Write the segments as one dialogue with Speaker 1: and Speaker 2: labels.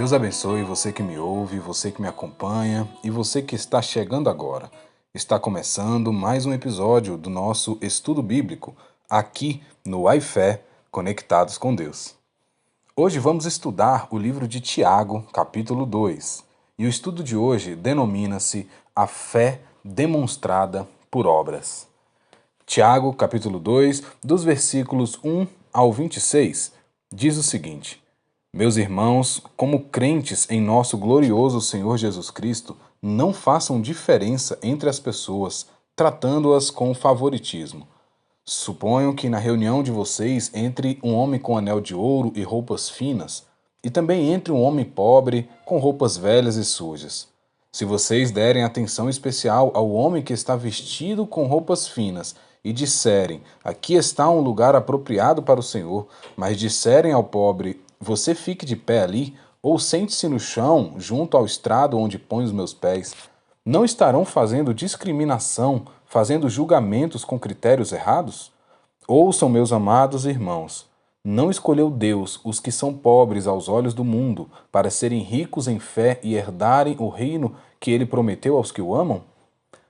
Speaker 1: Deus abençoe você que me ouve, você que me acompanha e você que está chegando agora. Está começando mais um episódio do nosso estudo bíblico, aqui no iFé Conectados com Deus. Hoje vamos estudar o livro de Tiago, capítulo 2. E o estudo de hoje denomina-se A Fé Demonstrada por Obras. Tiago, capítulo 2, dos versículos 1 ao 26, diz o seguinte: Meus irmãos, como crentes em nosso glorioso Senhor Jesus Cristo, não façam diferença entre as pessoas, tratando-as com favoritismo. Suponho que na reunião de vocês entre um homem com anel de ouro e roupas finas, e também entre um homem pobre com roupas velhas e sujas. Se vocês derem atenção especial ao homem que está vestido com roupas finas e disserem, aqui está um lugar apropriado para o Senhor, mas disserem ao pobre, você fique de pé ali, ou sente-se no chão, junto ao estrado onde põe os meus pés, não estarão fazendo discriminação, fazendo julgamentos com critérios errados? Ouçam, meus amados irmãos, não escolheu Deus os que são pobres aos olhos do mundo, para serem ricos em fé e herdarem o reino que ele prometeu aos que o amam?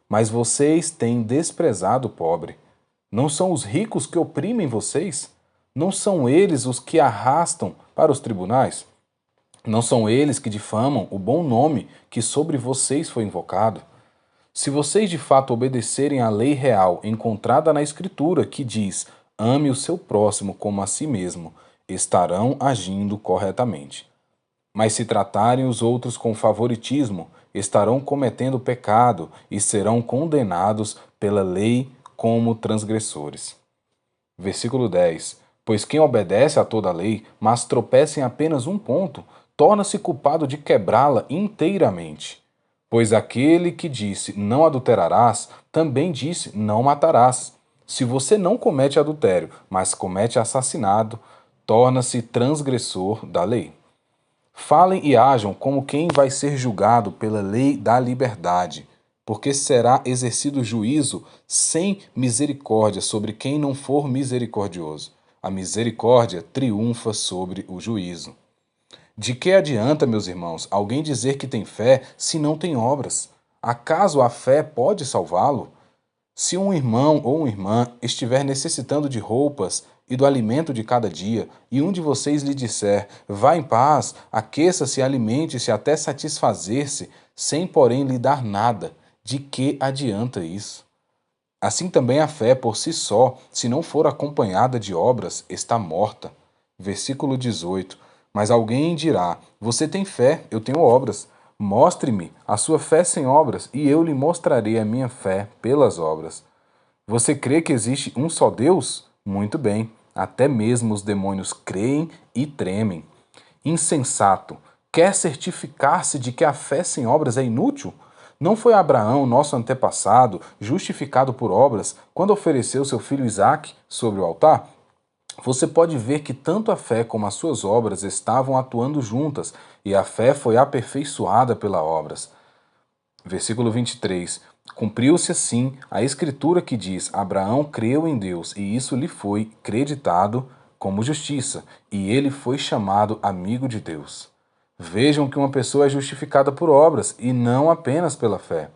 Speaker 1: Mas vocês têm desprezado o pobre. Não são os ricos que oprimem vocês? Não são eles os que arrastam para os tribunais? Não são eles que difamam o bom nome que sobre vocês foi invocado? Se vocês de fato obedecerem à lei real encontrada na Escritura, que diz, ame o seu próximo como a si mesmo, estarão agindo corretamente. Mas se tratarem os outros com favoritismo, estarão cometendo pecado e serão condenados pela lei como transgressores. Versículo 10. Pois quem obedece a toda a lei, mas tropeça em apenas um ponto, torna-se culpado de quebrá-la inteiramente. Pois aquele que disse, não adulterarás, também disse, não matarás. Se você não comete adultério, mas comete assassinato, torna-se transgressor da lei. Falem e ajam como quem vai ser julgado pela lei da liberdade, porque será exercido juízo sem misericórdia sobre quem não for misericordioso. A misericórdia triunfa sobre o juízo. De que adianta, meus irmãos, alguém dizer que tem fé se não tem obras? Acaso a fé pode salvá-lo? Se um irmão ou uma irmã estiver necessitando de roupas e do alimento de cada dia, e um de vocês lhe disser, vá em paz, aqueça-se e alimente-se até satisfazer-se, sem porém lhe dar nada, de que adianta isso? Assim também a fé por si só, se não for acompanhada de obras, está morta. Versículo 18. Mas alguém dirá, você tem fé, eu tenho obras. Mostre-me a sua fé sem obras, e eu lhe mostrarei a minha fé pelas obras. Você crê que existe um só Deus? Muito bem, até mesmo os demônios creem e tremem. Insensato, quer certificar-se de que a fé sem obras é inútil? Não foi Abraão, nosso antepassado, justificado por obras, quando ofereceu seu filho Isaque sobre o altar? Você pode ver que tanto a fé como as suas obras estavam atuando juntas, e a fé foi aperfeiçoada pelas obras. Versículo 23. Cumpriu-se assim a escritura que diz, Abraão creu em Deus, e isso lhe foi creditado como justiça, e ele foi chamado amigo de Deus. Vejam que uma pessoa é justificada por obras, e não apenas pela fé.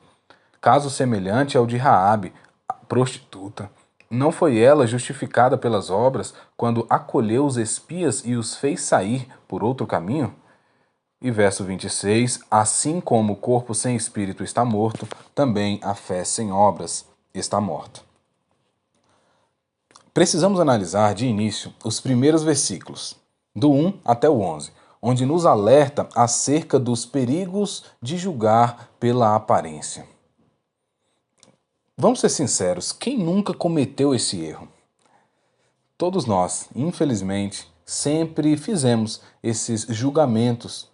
Speaker 1: Caso semelhante ao de Raabe, a prostituta. Não foi ela justificada pelas obras quando acolheu os espias e os fez sair por outro caminho? E verso 26, assim como o corpo sem espírito está morto, também a fé sem obras está morta. Precisamos analisar de início os primeiros versículos, do 1 até o 11, onde nos alerta acerca dos perigos de julgar pela aparência. Vamos ser sinceros, quem nunca cometeu esse erro? Todos nós, infelizmente, sempre fizemos esses julgamentos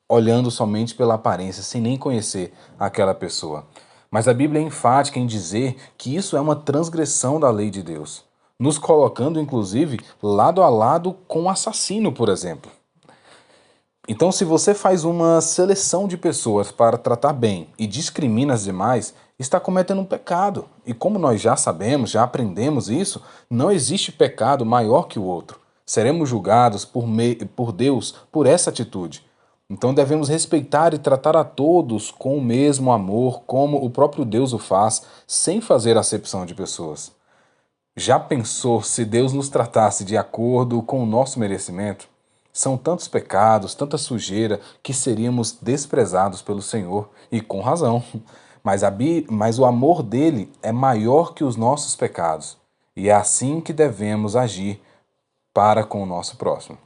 Speaker 1: olhando somente pela aparência, sem nem conhecer aquela pessoa. Mas a Bíblia é enfática em dizer que isso é uma transgressão da lei de Deus, nos colocando, inclusive, lado a lado com o assassino, por exemplo. Então, se você faz uma seleção de pessoas para tratar bem e discrimina as demais, está cometendo um pecado. E como nós já sabemos, já aprendemos isso, não existe pecado maior que o outro. Seremos julgados por Deus por essa atitude. Então devemos respeitar e tratar a todos com o mesmo amor, como o próprio Deus o faz, sem fazer acepção de pessoas. Já pensou se Deus nos tratasse de acordo com o nosso merecimento? São tantos pecados, tanta sujeira, que seríamos desprezados pelo Senhor, e com razão. Mas o amor dele é maior que os nossos pecados, e é assim que devemos agir para com o nosso próximo.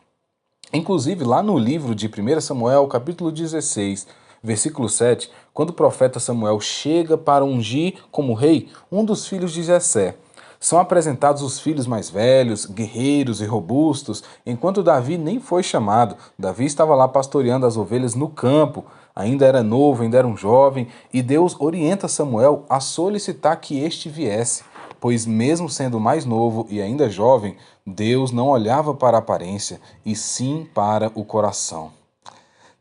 Speaker 1: Inclusive, lá no livro de 1 Samuel, capítulo 16, versículo 7, quando o profeta Samuel chega para ungir como rei um dos filhos de Jessé, são apresentados os filhos mais velhos, guerreiros e robustos, enquanto Davi nem foi chamado. Davi estava lá pastoreando as ovelhas no campo, ainda era novo, ainda era um jovem, e Deus orienta Samuel a solicitar que este viesse, pois mesmo sendo mais novo e ainda jovem, Deus não olhava para a aparência, e sim para o coração.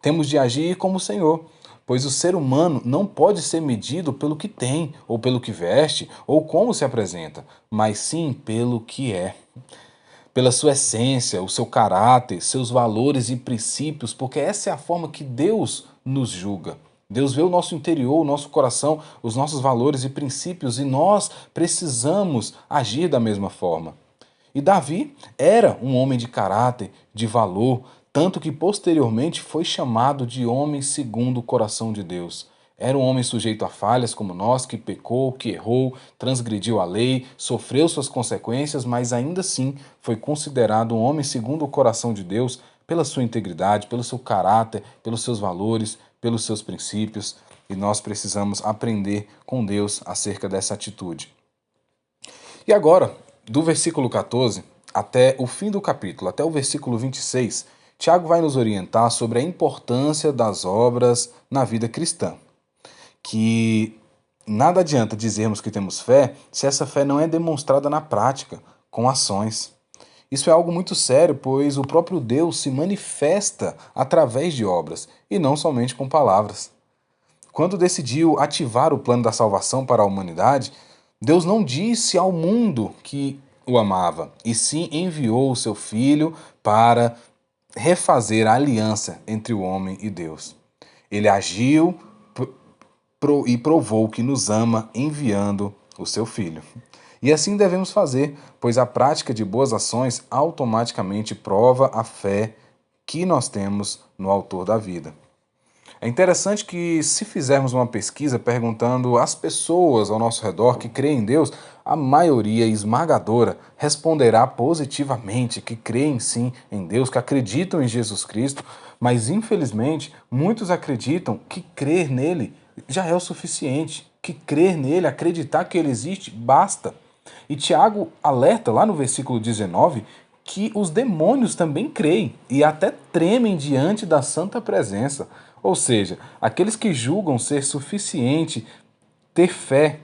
Speaker 1: Temos de agir como o Senhor, pois o ser humano não pode ser medido pelo que tem, ou pelo que veste, ou como se apresenta, mas sim pelo que é. Pela sua essência, o seu caráter, seus valores e princípios, porque essa é a forma que Deus nos julga. Deus vê o nosso interior, o nosso coração, os nossos valores e princípios, e nós precisamos agir da mesma forma. E Davi era um homem de caráter, de valor, tanto que posteriormente foi chamado de homem segundo o coração de Deus. Era um homem sujeito a falhas como nós, que pecou, que errou, transgrediu a lei, sofreu suas consequências, mas ainda assim foi considerado um homem segundo o coração de Deus pela sua integridade, pelo seu caráter, pelos seus valores, pelos seus princípios. E nós precisamos aprender com Deus acerca dessa atitude. E agora, do versículo 14 até o fim do capítulo, até o versículo 26, Tiago vai nos orientar sobre a importância das obras na vida cristã. Que nada adianta dizermos que temos fé se essa fé não é demonstrada na prática, com ações. Isso é algo muito sério, pois o próprio Deus se manifesta através de obras, e não somente com palavras. Quando decidiu ativar o plano da salvação para a humanidade, Deus não disse ao mundo que o amava, e sim enviou o seu Filho para refazer a aliança entre o homem e Deus. Ele agiu e provou que nos ama enviando o seu Filho. E assim devemos fazer, pois a prática de boas ações automaticamente prova a fé que nós temos no Autor da vida. É interessante que, se fizermos uma pesquisa perguntando às pessoas ao nosso redor que creem em Deus, a maioria esmagadora responderá positivamente que creem sim em Deus, que acreditam em Jesus Cristo, mas infelizmente muitos acreditam que crer nele já é o suficiente, que crer nele, acreditar que ele existe, basta. E Tiago alerta lá no versículo 19 que os demônios também creem e até tremem diante da santa presença. Ou seja, aqueles que julgam ser suficiente ter fé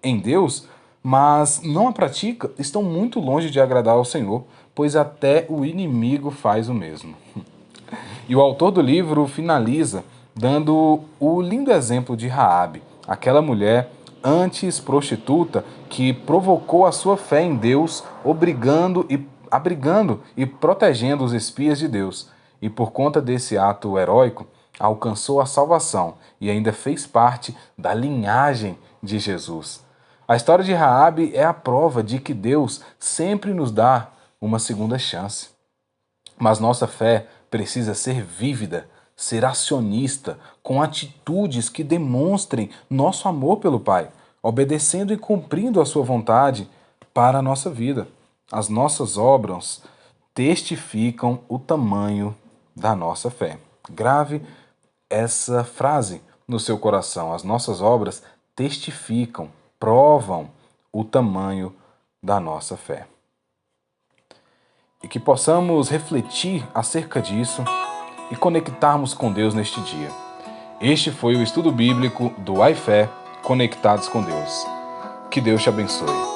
Speaker 1: em Deus, mas não a praticam, estão muito longe de agradar ao Senhor, pois até o inimigo faz o mesmo. E o autor do livro finaliza dando o lindo exemplo de Raabe, aquela mulher antes prostituta que provocou a sua fé em Deus, abrigando e protegendo os espias de Deus. E por conta desse ato heróico, alcançou a salvação e ainda fez parte da linhagem de Jesus. A história de Raabe é a prova de que Deus sempre nos dá uma segunda chance. Mas nossa fé precisa ser vívida, ser acionista, com atitudes que demonstrem nosso amor pelo Pai, obedecendo e cumprindo a sua vontade para a nossa vida. As nossas obras testificam o tamanho da nossa fé. Grave essa frase no seu coração. As nossas obras testificam, provam o tamanho da nossa fé. E que possamos refletir acerca disso e conectarmos com Deus neste dia. Este foi o estudo bíblico do iFé Conectados com Deus. Que Deus te abençoe.